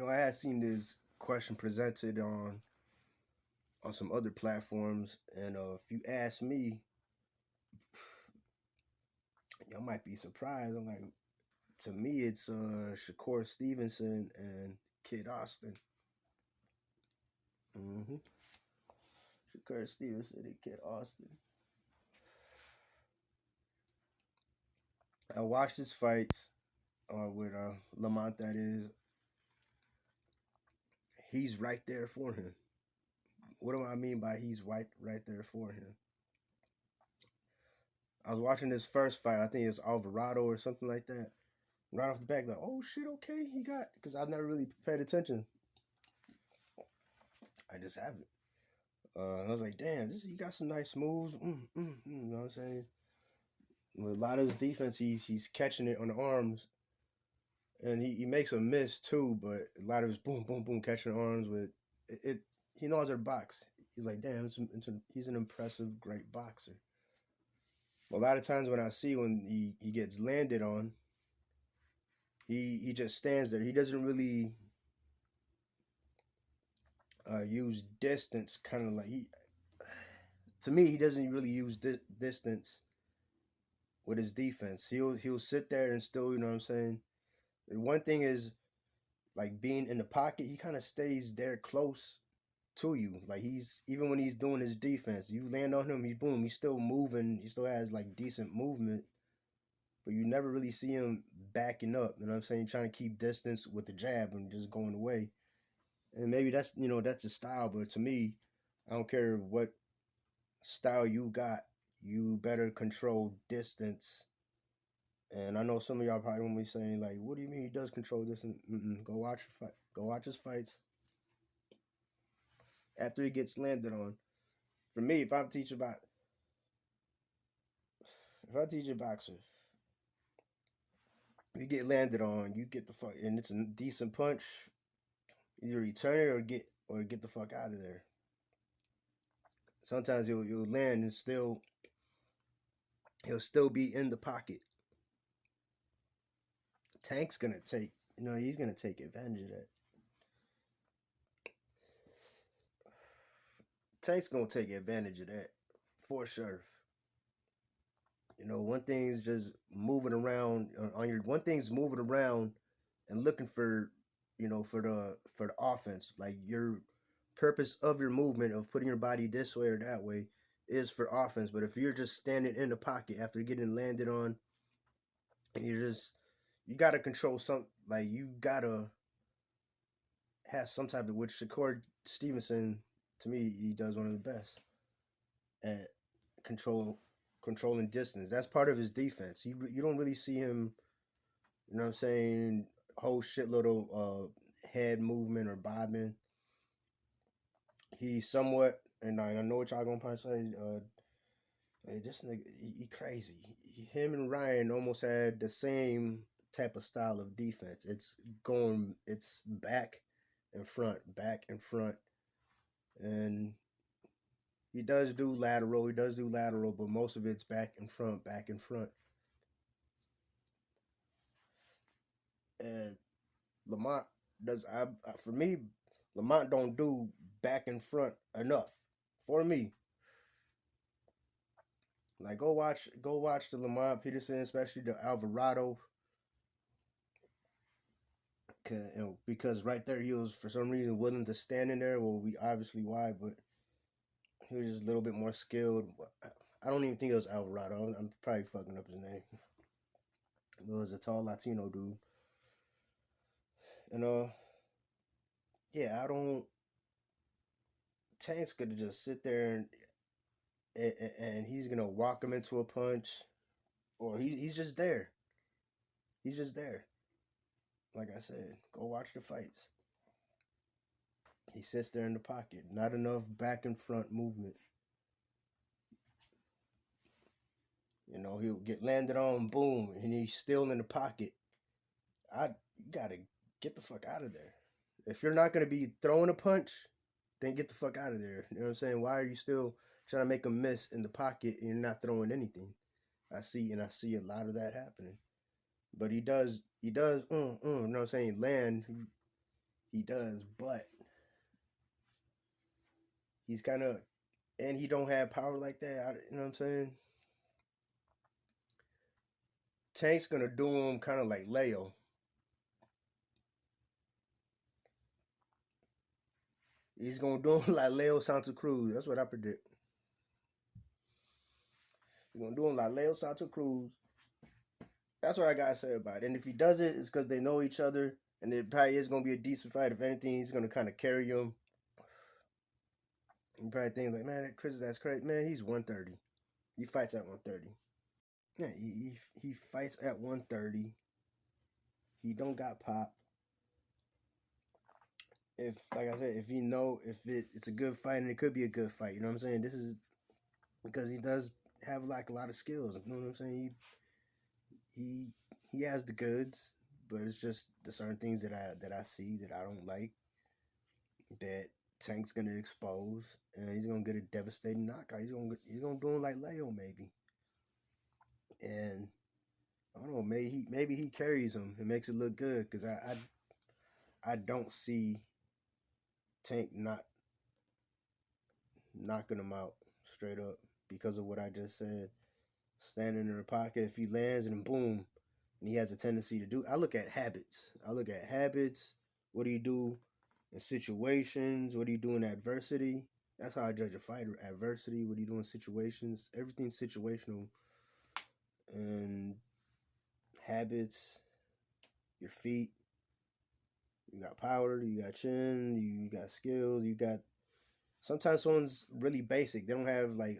I had seen this question presented on some other platforms, and if you ask me, y'all might be surprised. I'm like, to me, it's Shakur Stevenson and Kid Austin. Mm-hmm. Shakur Stevenson and Kid Austin. I watched his fights with Lamont. That is, he's right there for him. What do I mean by he's right there for him? I was watching his first fight. I think it's Alvarado or something like that. Right off the back, like, oh shit, okay, he got, because I've never really paid attention. I just haven't. I was like, damn, he got some nice moves. You know what I'm saying? With a lot of his defense, he's catching it on the arms, and he makes a miss too. But a lot of his boom, boom, boom, catching the arms with it. He knows how to box. He's like, damn, he's an impressive, great boxer. A lot of times when I see when he gets landed on, he just stands there. He doesn't really use distance, kind of like to me, he doesn't really use distance with his defense. He'll sit there and still, you know what I'm saying. And one thing is like being in the pocket. He kind of stays there close to you. Like he's even when he's doing his defense, you land on him, he's still moving. He still has like decent movement, but you never really see him backing up. You know what I'm saying? Trying to keep distance with the jab and just going away. And maybe that's his style. But to me, I don't care what style you got, you better control distance. And I know some of y'all probably won't be saying like, "What do you mean he does control distance?" Go watch your fight. Go watch his fights after he gets landed on. For me, if I teach a boxer, you get landed on, you get the fuck, and it's a decent punch. Either return it or get the fuck out of there. Sometimes you'll land and he'll still be in the pocket. Tank's gonna take, he's gonna take advantage of that. Tank's gonna take advantage of that for sure. One thing's just moving around on your. One thing's moving around and looking for, for the offense. Like your purpose of your movement of putting your body this way or that way is for offense. But if you're just standing in the pocket after getting landed on, and you gotta control some. Like you gotta have some type of, which Shakur Stevenson, to me, he does one of the best at controlling distance. That's part of his defense. You don't really see him, you know what I'm saying, whole shitload of head movement or bobbing. He somewhat, and I know what y'all gonna probably say. Hey, this nigga, he crazy. Him and Ryan almost had the same type of style of defense. It's back and front, and he does do lateral, but most of it's back and front, back and front. And Lamont for me, Lamont don't do back and front enough for me. Like go watch the Lamont Peterson, especially the Alvarado, because right there he was for some reason willing to stand in there. Well, we obviously why, but he was just a little bit more skilled. I don't even think it was Alvarado. I'm probably fucking up his name. It was a tall Latino dude. And yeah, I don't. Tank's gonna just sit there and he's gonna walk him into a punch, or he's just there. He's just there. Like I said, go watch the fights. He sits there in the pocket. Not enough back and front movement. He'll get landed on, boom, and he's still in the pocket. You gotta get the fuck out of there. If you're not gonna be throwing a punch, then get the fuck out of there. You know what I'm saying? Why are you still trying to make a miss in the pocket and you're not throwing anything? I see a lot of that happening. But he does, you know what I'm saying, land. He does, but he's kind of, and he don't have power like that. You know what I'm saying? Tank's gonna do him kind of like Leo. He's gonna do him like Leo Santa Cruz. That's what I predict. He's gonna do him like Leo Santa Cruz. That's what I gotta say about it. And if he does it, it's because they know each other, and it probably is gonna be a decent fight. If anything, he's gonna kind of carry him. You probably think like, man, Chris, that's crazy. Man, he's 130. He fights at 130. Yeah, he fights at 130. He don't got pop. If, like I said, if he know if it's a good fight, and it could be a good fight, you know what I'm saying? This is because he does have like a lot of skills. You know what I'm saying? He he has the goods, but it's just the certain things that I see that I don't like, that Tank's gonna expose, and he's gonna get a devastating knockout. He's gonna do him like Leo maybe, and I don't know, maybe he carries him and makes it look good, because I don't see Tank not knocking him out straight up because of what I just said. Standing in the pocket, if he lands and boom, and he has a tendency to do. I look at habits. What do you do in situations? What do you do in adversity? That's how I judge a fighter. Adversity. What do you do in situations? Everything's situational. And habits. Your feet. You got power. You got chin. You got skills. You got. Sometimes someone's really basic. They don't have like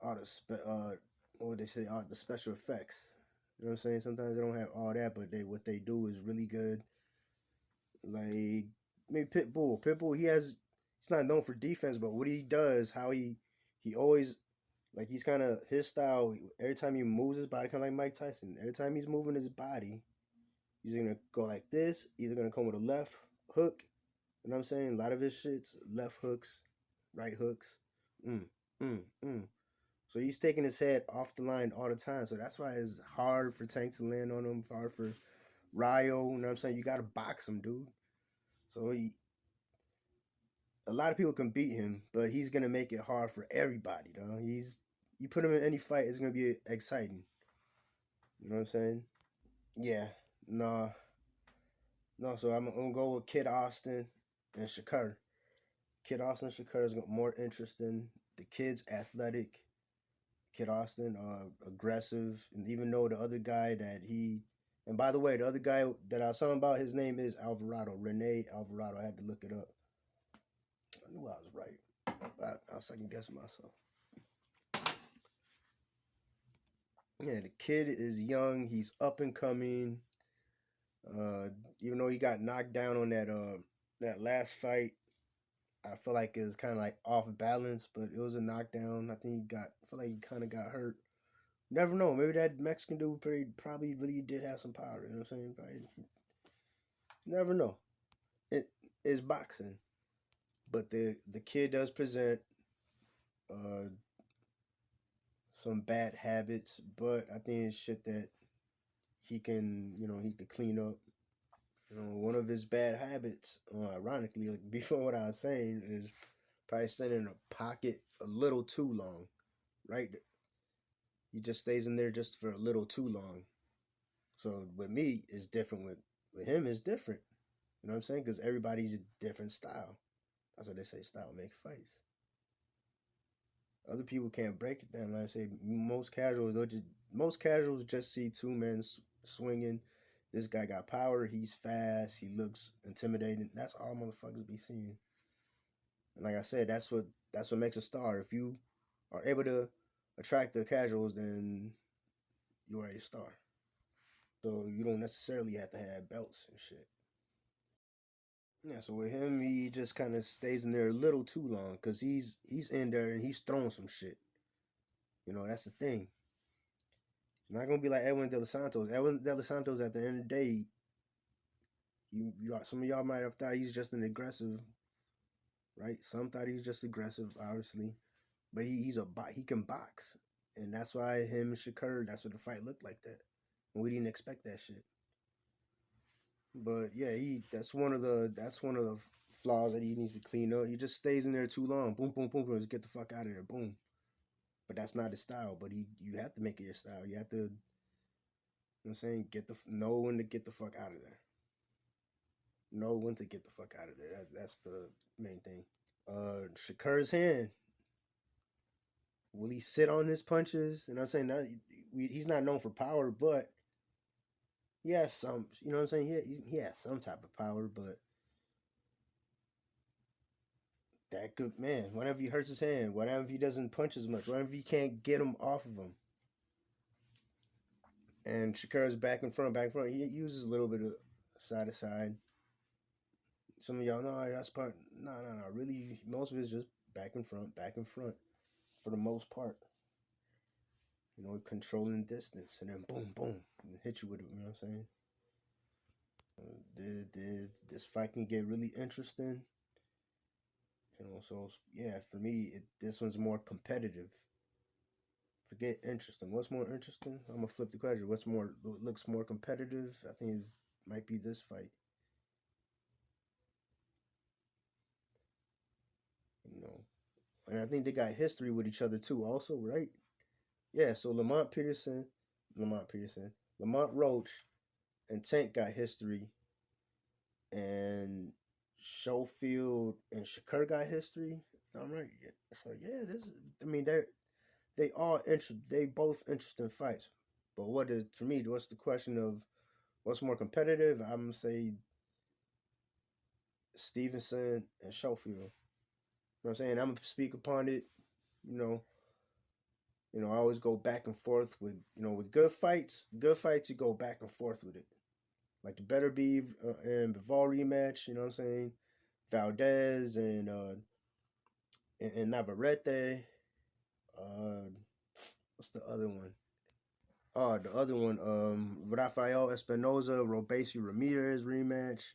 what would they say, all the special effects. You know what I'm saying? Sometimes they don't have all that, but what they do is really good. Like maybe Pitbull. He's not known for defense, but what he does, how he always, like, he's kind of his style. Every time he moves his body, kind of like Mike Tyson. Every time he's moving his body, he's gonna go like this. Either gonna come with a left hook. You know what I'm saying? A lot of his shits left hooks, right hooks. Mm, mm, mm. So he's taking his head off the line all the time. So that's why it's hard for Tank to land on him. Hard for Ryo. You know what I'm saying? You gotta box him, dude. So a lot of people can beat him, but he's gonna make it hard for everybody, though. You put him in any fight, it's gonna be exciting. You know what I'm saying? Yeah. No. No. So I'm gonna go with Kid Austin and Shakur. Kid Austin and Shakur is more interesting. The kid's athletic. Kid Austin, aggressive, and even though the other guy and by the way, the other guy that I was talking about, his name is Alvarado, Rene Alvarado. I had to look it up. I knew I was right. I was second guessing myself. Yeah, the kid is young. He's up and coming. Even though he got knocked down on that last fight, I feel like it was kind of like off balance, but it was a knockdown. I feel like he kind of got hurt. Never know. Maybe that Mexican dude probably really did have some power. You know what I'm saying? Probably, never know. It is boxing, but the kid does present uh, some bad habits, but I think it's shit that he could clean up. One of his bad habits, ironically, like before what I was saying, is probably standing in a pocket a little too long, right? He just stays in there just for a little too long. So with me, it's different. With him, it's different. You know what I'm saying? Because everybody's a different style. That's what they say. Style makes fights. Other people can't break it down. Like I say, most casuals just see two men swinging. This guy got power. He's fast. He looks intimidating. That's all motherfuckers be seeing. And like I said, that's what makes a star. If you are able to attract the casuals, then you are a star. So you don't necessarily have to have belts and shit. Yeah, so with him, he just kind of stays in there a little too long because he's in there and he's throwing some shit. That's the thing. It's not gonna be like Edwin De Los Santos. Edwin De Los Santos, at the end of the day, some of y'all might have thought he's just an aggressive, right? Some thought he's just aggressive, obviously, but he can box, and that's why him and Shakur. That's what the fight looked like that, and we didn't expect that shit. But yeah, that's one of the flaws that he needs to clean up. He just stays in there too long. Boom, boom, boom, boom. Just get the fuck out of there. Boom. But that's not his style. But you have to make it your style. You have to, you know what I'm saying, know when to get the fuck out of there. Know when to get the fuck out of there. That's the main thing. Shakur's hand. Will he sit on his punches? And I'm saying that he's not known for power, but he has some. You know what I'm saying? He has some type of power, but that good man. Whenever he hurts his hand, whatever he doesn't punch as much, whenever he can't get him off of him, and Shakur's back and front, back and front. He uses a little bit of side to side. Some of y'all know that's part. No, no, no. Really, most of it's just back and front, back and front, for the most part. You know, controlling distance, and then boom, boom, and hit you with it. You know what I'm saying? This fight can get really interesting. You know, so yeah, for me, this one's more competitive. Forget interesting. What's more interesting? I'm gonna flip the question. What looks more competitive? I think it might be this fight. You know, and I think they got history with each other too. Also, right? Yeah. So Lamont Roach, and Tank got history, and Schofield and Shakur got history. I'm right. Yeah. So yeah, this. I mean, they both interesting fights. But what is for me? What's the question of what's more competitive? I'm gonna say Stevenson and Schofield. You know what I'm saying? I'm gonna speak upon it. You know, I always go back and forth with with good fights. Good fights, you go back and forth with it. Like the Better Be and Bivol rematch. You know what I'm saying? Valdez and Navarrete. Uh, what's the other one? Oh, the other one, Rafael Espinoza, Robesi Ramirez rematch.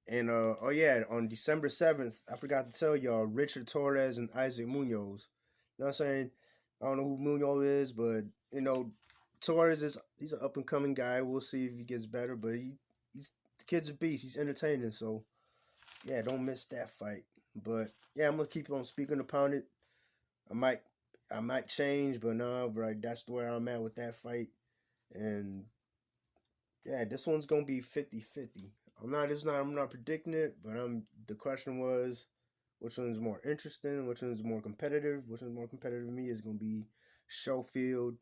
And oh yeah, on December 7th, I forgot to tell y'all, Richard Torres and Isaac Munoz. You know what I'm saying? I don't know who Munoz is, but Torres he's an up and coming guy. We'll see if he gets better, but he's the kid's a beast. He's entertaining, so yeah, don't miss that fight. But yeah, I'm gonna keep on speaking upon it. I might I might change, but no, but that's where I'm at with that fight. And yeah, this one's gonna be 50-50. I'm not predicting it, but the question was which one's more interesting, which one's more competitive, which one's more competitive to me is gonna be Schofield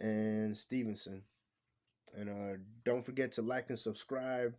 and Stevenson. And don't forget to like and subscribe.